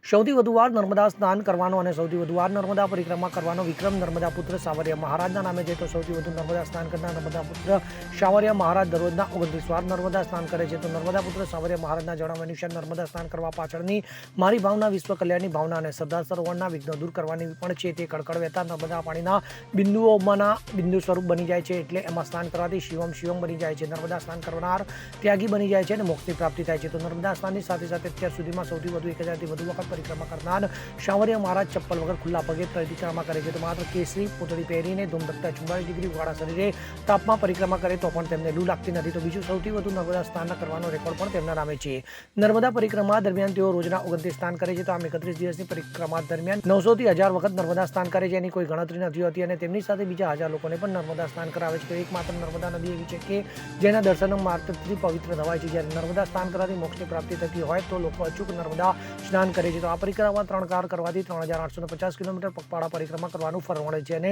સૌથી વધુ વાર નર્મદા સ્નાન કરવાનો અને સૌથી વધુ વાર નર્મદા પરિક્રમા કરવાનો વિક્રમ નર્મદા પુત્ર સાવરિયા મહારાજના નામે છે. તો સૌથી વધુ નર્મદા સ્નાન કરનાર નર્મદા પુત્ર સાવરિયા મહારાજ દરરોજના 29 વાર નર્મદા સ્નાન કરે છે. તો નર્મદા પુત્ર સાવરિયા મહારાજના જણાવ્યા અનુસાર નર્મદા સ્નાન કરવા પાછળની મારી ભાવના વિશ્વ કલ્યાણની ભાવના અને સરદાર સરોવરના વિઘ્નો દૂર કરવાની પણ છે. તે કડકડ વહેતા નર્મદા પાણીના બિંદુઓમાંના બિંદુ સ્વરૂપ બની જાય છે, એટલે એમાં સ્નાન કરવાથી શિવમ શિવમ બની જાય છે. નર્મદા સ્નાન કરનાર ત્યાગી બની જાય છે અને મોક્ષની પ્રાપ્તિ થાય છે. તો નર્મદા સ્નાનની સાથે સાથે અત્યાર સુધીમાં સૌથી વધુ 1000થી વધુ વખત પરિક્રમા કરનાર સાવરિયા મહારાજ ચપ્પલ વગર ખુલ્લા પગે પરિક્રમા કરે છે. તો માત્ર કેસરી પૂતળી પહેરીને ધૂમધકતા 44 ડિગ્રી વાળા શરીરે તાપમાં પરિક્રમા કરે તો પણ તેમને લૂ લાગતી નથી. તો બીજું સૌથી વધુ નર્મદા સ્નાન કરવાનો રેકોર્ડ પણ તેમના નામે છે. નર્મદા પરિક્રમા દરમિયાન તેઓ રોજના 29 સ્નાન કરે છે. તો આમ 31 દિવસની પરિક્રમા દરમિયાન 900 થી 1000 વખત નર્મદા સ્નાન કરે છે. એની કોઈ ગણતરી નથી હોતી અને તેમની સાથે બીજા 1000 લોકોને પણ નર્મદા સ્નાન કરાવે છે. તો એકમાત્ર નર્મદા નદી એવી છે કે જેના દર્શન માત્રથી પવિત્ર થવાય છે. જ્યારે નર્મદા સ્નાન કરવાથી મોક્ષની પ્રાપ્તિ થતી હોય તો લોકો અચૂક નર્મદા સ્નાન કરે છે. તો આ પરિક્રમા 3 કાર કરવાથી 3850 કિલોમીટર પગપાળા પરિક્રમા કરવાનું ફળ મળે છે અને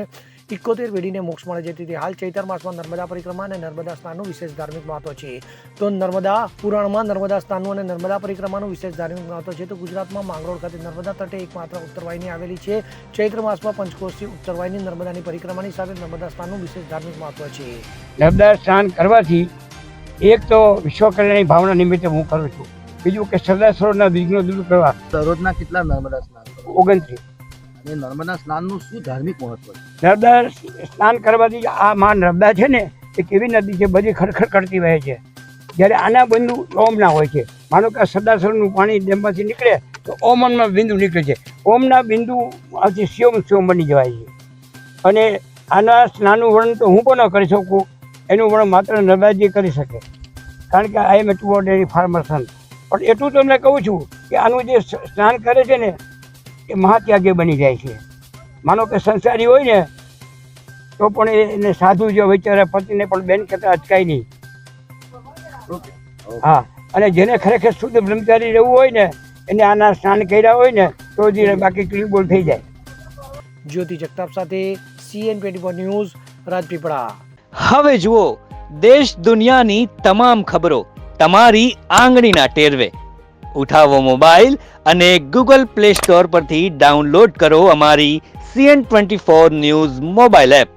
71 પેઢીને મોક્ષ મળે છે. તેથી હાલ ચૈત્ર માસમાં નર્મદા પરિક્રમા અને નર્મદા સ્નાનનું વિશેષ ધાર્મિક મહત્વ છે. તો નર્મદા પુરાણમાં નર્મદા સ્નાનનું અને નર્મદા પરિક્રમાનું વિશેષ ધાર્મિક મહત્વ છે. તો ગુજરાતમાં માંગરોળ ખાતે નર્મદા તટે એકમાત્ર ઉત્તરવાહિની આવેલી છે. ચૈત્ર માસમાં પંચકોશથી ઉત્તરવાહિની નર્મદાની પરિક્રમાની સાથે નર્મદા સ્નાનનું વિશેષ ધાર્મિક મહત્વ છે. નર્મદા સ્નાન કરવાથી એક તો વિશ્વ કલ્યાણની ભાવના નિમિત્તે હું કરું છું, બીજું કે સરદાર સરોવરના વિઘ્નો દૂર કરવા. દરરોજના કેટલા નર્મદા સ્નાન કરો? 29. અને નર્મદા સ્નાનનું શું ધાર્મિક મહત્વ છે? નર્મદા સ્નાન કરવાથી આ માં નર્મદા છે ને એ કેવી નદી છે, બધી ખડખડ કરતી વહે છે. જ્યારે આના બિંદુ ઓમના હોય છે. માનો કે સરદાર સરોવરનું પાણી ડેમમાંથી નીકળે તો ઓમના બિંદુ નીકળે છે. ઓમના બિંદુ આથી શિવમ શિવમ બની જવાય છે. અને આના સ્નાનનું વર્ણન તો હું પણ ન કરી શકું, એનું વર્ણન માત્ર નર્મદાજી કરી શકે, કારણ કે આઈ એમ એ 2 ઓર્ડિનરી ફાર્મર સન. પણ એટલું તમને કહું છું કે આનું જે સ્નાન કરે છે ને એ મહાત્યાગી બની જાય છે. માનો કે સંસારી હોય ને તો પણ એને સાધુ જો વિચારે પતિને પણ બેન કહેતા અટકાય નહીં. હા, અને જેને ખરેખર શુદ્ધ બ્રહ્મચારી રહેવું હોય ને એને આના સ્નાન કર્યા હોય ને તો જ બાકી ક્લીન બોલ થઈ જાય. જ્યોતિ જગતાપ સાથે CN24 ન્યૂઝ, રાજપીપળા. હવે જુઓ દેશ દુનિયાની તમામ ખબરો તમારી આંગળીના ટેરવે. ઉઠાવો મોબાઈલ અને Google Play Store પરથી ડાઉનલોડ કરો અમારી CN24 ન્યૂઝ મોબાઈલ એપ.